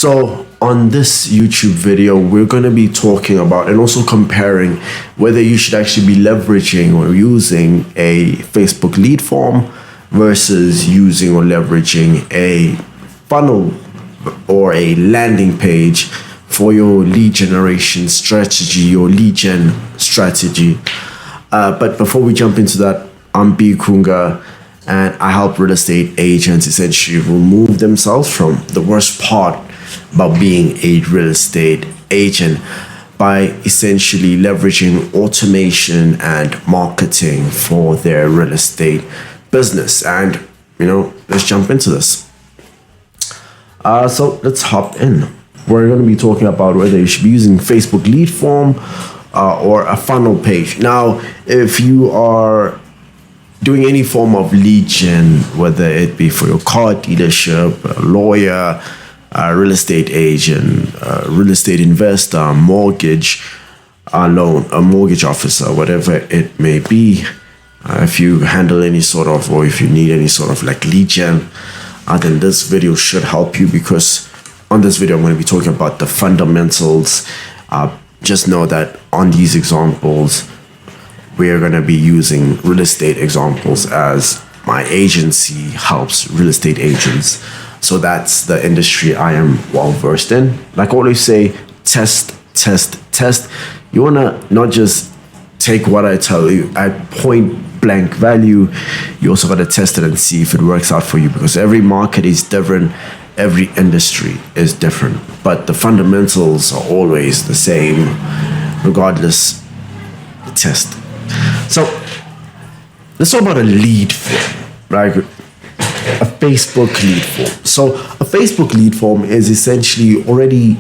So on this YouTube video, we're going to be talking about and also comparing whether you should actually be leveraging or using a Facebook lead form versus using or leveraging a funnel or a landing page for your lead generation strategy or lead gen strategy. But before we jump into that, I'm BKhunga, and I help real estate agents essentially remove themselves from the worst part about being a real estate agent by essentially leveraging automation and marketing for their real estate business. And let's jump into this. So let's hop in. We're going to be talking about whether you should be using Facebook lead form or a funnel page. Now, if you are doing any form of lead gen, whether it be for your car dealership, a lawyer, a real estate agent, a real estate investor, mortgage loan, a mortgage officer, whatever it may be, if you handle any sort of, or if you need any sort of like lead gen, then this video should help you, because on this video I'm going to be talking about the fundamentals. Just know that on these examples we are going to be using real estate examples, as my agency helps real estate agents. So that's the industry I am well versed in. Like I always say, test, test, test. You want to not just take what I tell you at point blank value. You also got to test it and see if it works out for you, because every market is different. Every industry is different, but the fundamentals are always the same, regardless the test. So let's talk about a lead form, right? A Facebook lead form. So a Facebook lead form is essentially already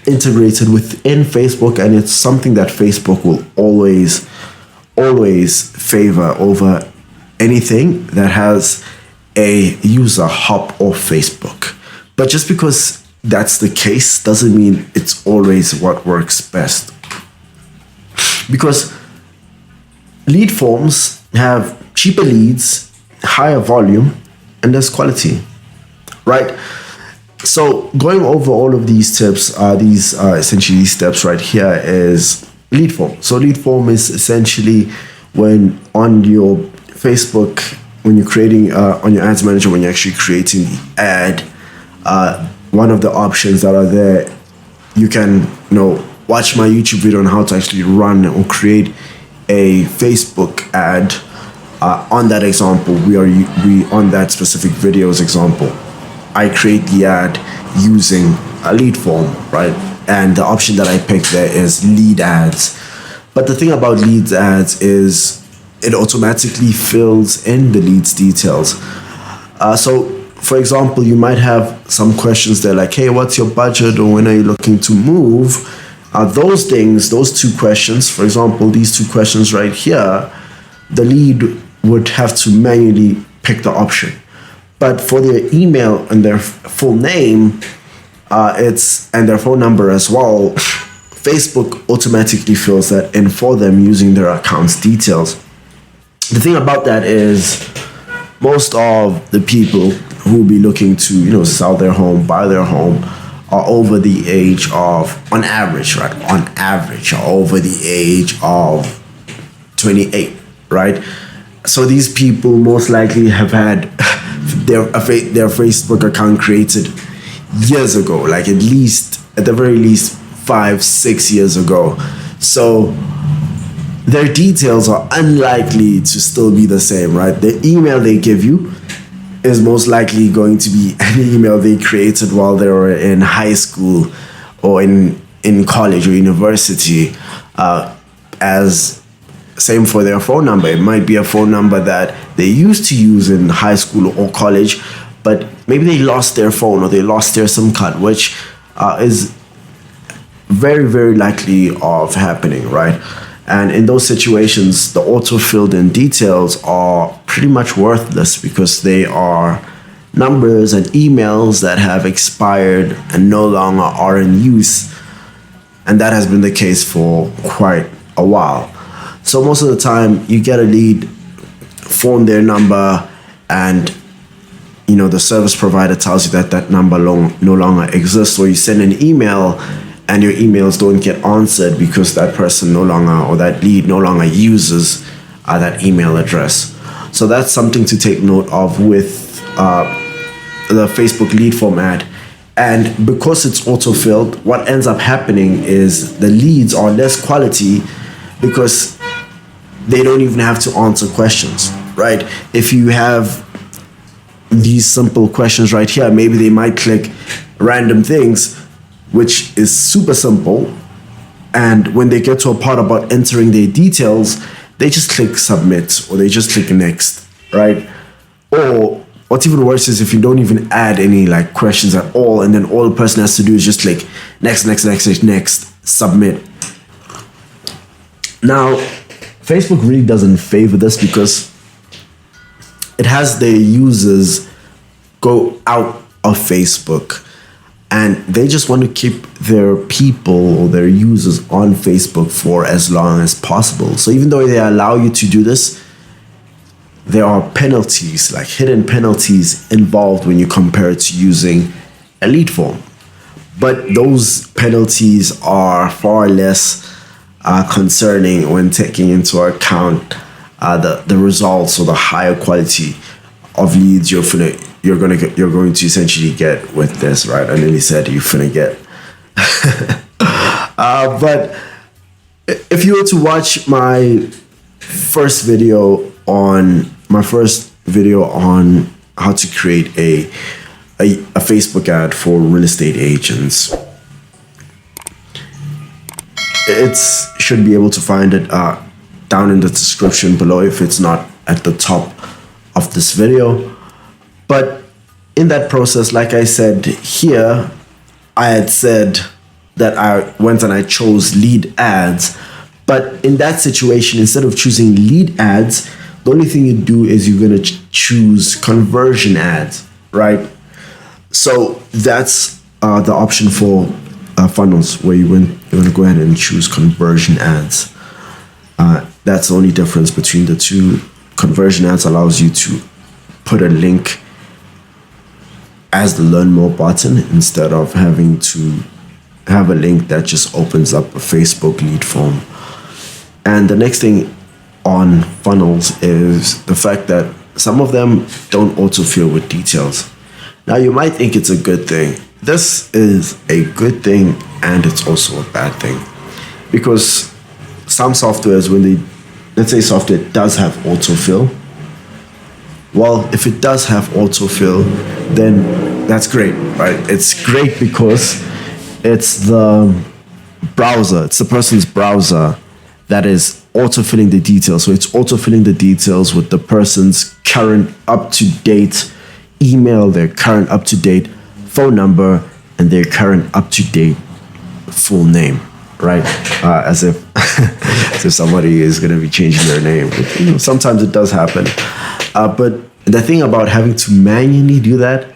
integrated within Facebook, and it's something that Facebook will always favor over anything that has a user hop off Facebook. But just because that's the case doesn't mean it's always what works best. Because lead forms have cheaper leads, higher volume, and less quality, right? So going over all of these tips, essentially these steps right here is lead form. So lead form is essentially when on your Facebook, when you're creating on your ads manager, when you're actually creating the ad, one of the options that are there, you can watch my YouTube video on how to actually run or create a Facebook ad. On that example, we on that specific video's example, I create the ad using a lead form, right? And the option that I picked there is lead ads. But the thing about leads ads is it automatically fills in the leads details. So for example, you might have some questions there like, hey, what's your budget, or when are you looking to move? Those things, those two questions, for example, these two questions right here, the lead would have to manually pick the option. But for their email and their full name, and their phone number as well, Facebook automatically fills that in for them using their account's details. The thing about that is most of the people who will be looking to sell their home, buy their home, are over the age of, on average, right? On average, are over the age of 28, right? So these people most likely have had their Facebook account created years ago, like at the very least 5-6 years ago. So their details are unlikely to still be the same, right? The email they give you is most likely going to be an email they created while they were in high school or in college or university. As same for their phone number. It might be a phone number that they used to use in high school or college, but maybe they lost their phone or they lost their SIM card, which is very, very likely of happening, right? And in those situations, the auto-filled in details are pretty much worthless, because they are numbers and emails that have expired and no longer are in use. And that has been the case for quite a while. So most of the time, you get a lead, phone their number, and the service provider tells you that that number no longer exists, or you send an email and your emails don't get answered because that person no longer, or that lead no longer uses that email address. So that's something to take note of with the Facebook lead form ad. And because it's auto-filled, what ends up happening is the leads are less quality because they don't even have to answer questions, right? If you have these simple questions right here, maybe they might click random things, which is super simple. And when they get to a part about entering their details, they just click submit, or they just click next, right? Or what's even worse is if you don't even add any like questions at all, and then all the person has to do is just click next, submit. Now, Facebook really doesn't favor this because it has their users go out of Facebook, and they just want to keep their people or their users on Facebook for as long as possible. So even though they allow you to do this, there are penalties, like hidden penalties involved when you compare it to using a lead form. But those penalties are far less concerning when taking into account the results or the higher quality of leads you're going to essentially get with this, right? I nearly said you're finna get. But if you were to watch my first video on how to create a Facebook ad for real estate agents, it should be able to find it down in the description below if it's not at the top of this video. But in that process, like I said here, I had said that I went and I chose lead ads. But in that situation, instead of choosing lead ads, the only thing you do is you're going to choose conversion ads, right? So that's the option for funnels, where you're going to go ahead and choose conversion ads. That's the only difference between the two. Conversion ads allows you to put a link as the learn more button instead of having to have a link that just opens up a Facebook lead form. And the next thing on funnels is the fact that some of them don't autofill with details. Now you might think it's a good thing. This is a good thing, and it's also a bad thing, because some softwares, let's say software does have autofill. Well, if it does have autofill, then that's great, right? It's great because it's the browser, it's the person's browser that is autofilling the details. So it's autofilling the details with the person's current up-to-date email, their current up-to-date phone number, and their current up-to-date full name, right? As if somebody is going to be changing their name. Sometimes it does happen. But the thing about having to manually do that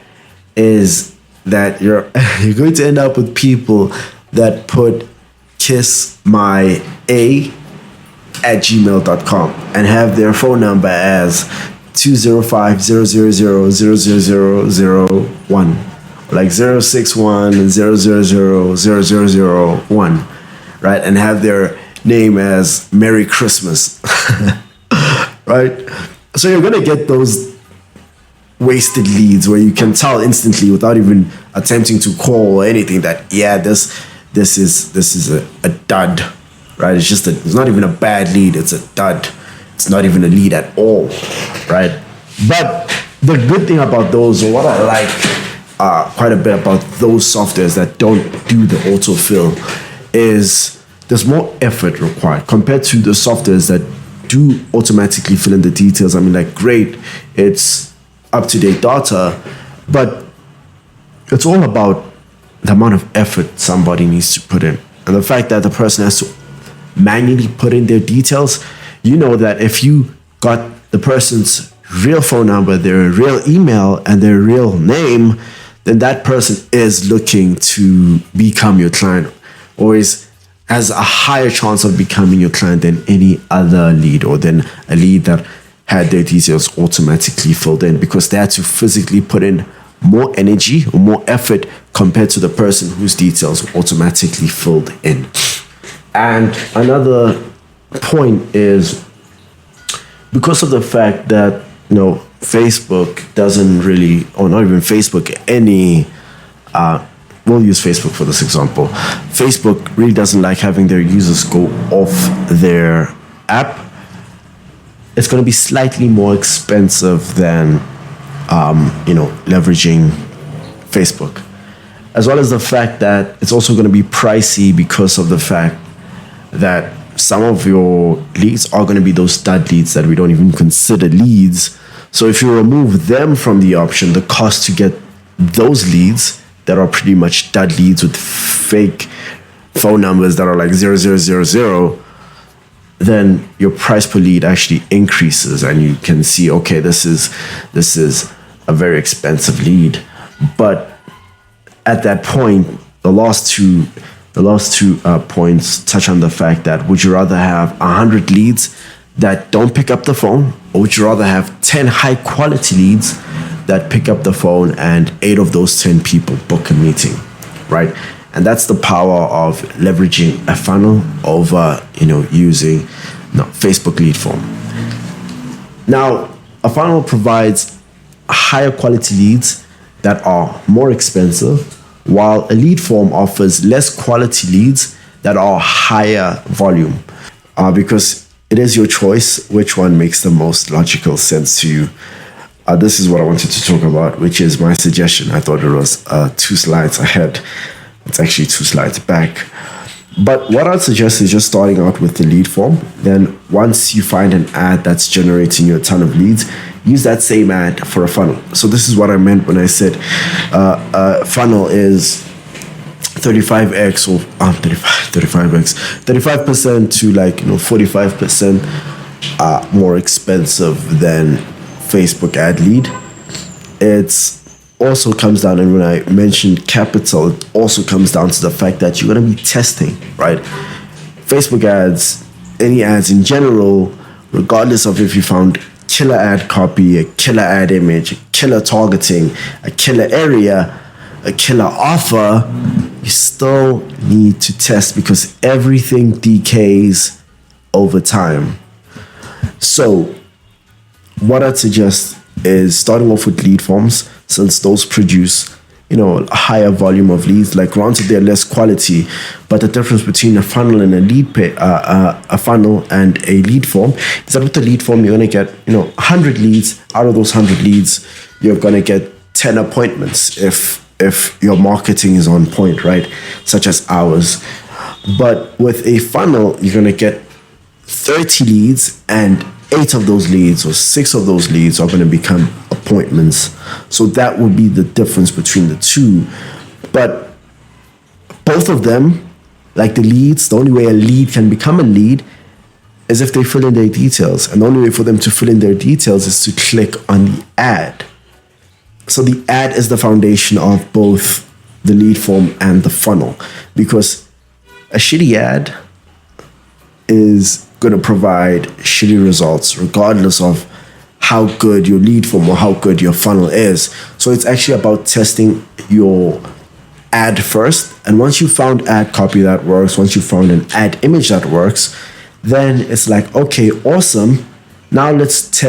is that you're going to end up with people that put kissmya@gmail.com and have their phone number as 205-000-00001, like 061-000-0001, right? And have their name as Merry Christmas, right? So you're going to get those wasted leads where you can tell instantly without even attempting to call or anything that, yeah, this is a dud, right? It's not even a bad lead, it's a dud. It's not even a lead at all, right? But the good thing about those, or what I like quite a bit about those softwares that don't do the autofill, is there's more effort required compared to the softwares that do automatically fill in the details. I mean, like, great, it's up-to-date data, but it's all about the amount of effort somebody needs to put in. And the fact that the person has to manually put in their details, you know that if you got the person's real phone number, their real email, and their real name, then that person is looking to become your client, or has a higher chance of becoming your client than any other lead, or than a lead that had their details automatically filled in because they had to physically put in more energy or more effort compared to the person whose details were automatically filled in. And another point is because of the fact that, Facebook doesn't really, or not even Facebook, we'll use Facebook for this example. Facebook really doesn't like having their users go off their app. It's going to be slightly more expensive than, leveraging Facebook. As well as the fact that it's also going to be pricey because of the fact that some of your leads are going to be those stud leads that we don't even consider leads. So if you remove them from the option, the cost to get those leads that are pretty much stud leads with fake phone numbers that are like 0000, then your price per lead actually increases, and you can see, okay, this is a very expensive lead. But at that point, the last two points touch on the fact that would you rather have 100 leads that don't pick up the phone, or would you rather have 10 high quality leads that pick up the phone and 8 of those 10 people book a meeting, right? And that's the power of leveraging a funnel over, using Facebook lead form. Now, a funnel provides higher quality leads that are more expensive, while a lead form offers less quality leads that are higher volume, because it is your choice which one makes the most logical sense to you. This is what I wanted to talk about, which is my suggestion. I thought it was 2 slides ahead. It's actually 2 slides back. But what I'd suggest is just starting out with the lead form. Then once you find an ad that's generating you a ton of leads, use that same ad for a funnel. So this is what I meant when I said funnel is 35x or 35% to 45% more expensive than Facebook ad lead. It's also comes down, and when I mentioned capital, it also comes down to the fact that you're going to be testing, right? Facebook ads, any ads in general, regardless of if you found killer ad copy, a killer ad image, a killer targeting, a killer area, a killer offer, you still need to test because everything decays over time. So what I'd suggest is starting off with lead forms, since those produce, a higher volume of leads. Like, granted, they're less quality, but the difference between a funnel and a funnel and a lead form is that with the lead form, you're going to get, 100 leads. Out of those 100 leads, you're going to get 10 appointments if your marketing is on point, right? Such as ours. But with a funnel, you're going to get 30 leads, and 8 of those leads or 6 of those leads are going to become appointments. So that would be the difference between the two. But both of them, like the leads, the only way a lead can become a lead is if they fill in their details. And the only way for them to fill in their details is to click on the ad. So the ad is the foundation of both the lead form and the funnel, because a shitty ad is going to provide shitty results regardless of how good your lead form or how good your funnel is. So it's actually about testing your ad first. And once you found ad copy that works, once you found an ad image that works, then it's like, okay, awesome. Now let's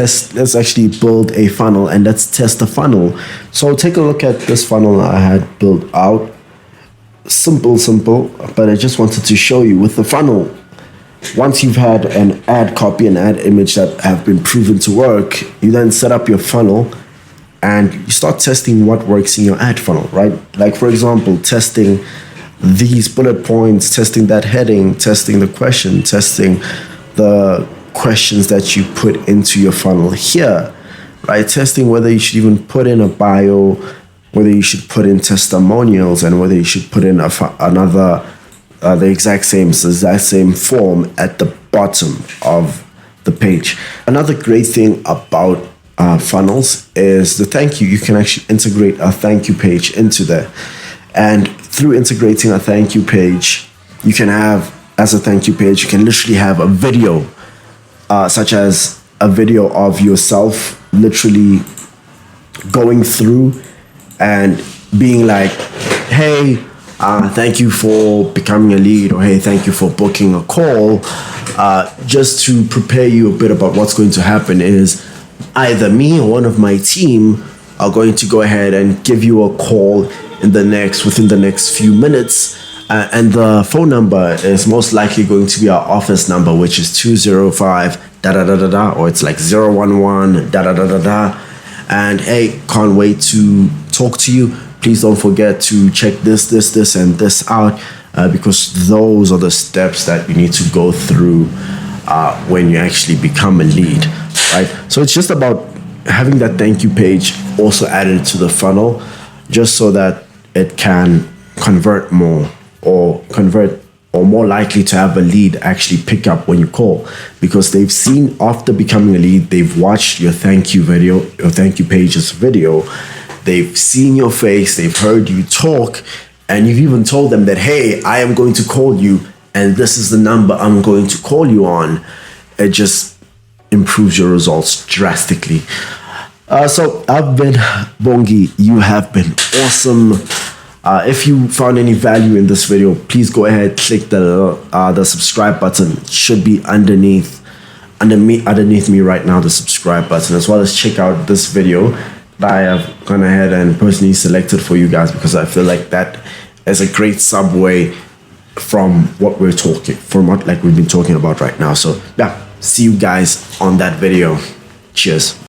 actually build a funnel and let's test the funnel. So take a look at this funnel I had built out. Simple, but I just wanted to show you with the funnel. Once you've had an ad copy and ad image that have been proven to work, you then set up your funnel and you start testing what works in your ad funnel, right? Like, for example, testing these bullet points, testing that heading, testing the question, testing the questions that you put into your funnel here, right? Testing whether you should even put in a bio, whether you should put in testimonials, and whether you should put in the exact same form at the bottom of the page. Another great thing about funnels is the thank you. You can actually integrate a thank you page into there. And through integrating a thank you page, you can have, as a thank you page, you can literally have a video, such as a video of yourself literally going through and being like, hey, thank you for becoming a lead, or hey, thank you for booking a call, just to prepare you a bit about what's going to happen is either me or one of my team are going to go ahead and give you a call within the next few minutes. And the phone number is most likely going to be our office number, which is 205 da da da da da, or it's like 011 da da da da da. And hey, can't wait to talk to you. Please don't forget to check this, and this out, because those are the steps that you need to go through when you actually become a lead, right? So it's just about having that thank you page also added to the funnel, just so that it can convert more, or more likely to have a lead actually pick up when you call, because they've seen after becoming a lead, they've watched your thank you video, your thank you page's video, they've seen your face, they've heard you talk, and you've even told them that, hey, I am going to call you, and this is the number I'm going to call you on. It just improves your results drastically. So I've been Bongi. You have been awesome. If you found any value in this video, please go ahead, click the subscribe button. It should be underneath me right now, the subscribe button, as well as check out this video that I have gone ahead and personally selected for you guys, because I feel like that is a great subway from what we've been talking about right now. So yeah, see you guys on that video. Cheers.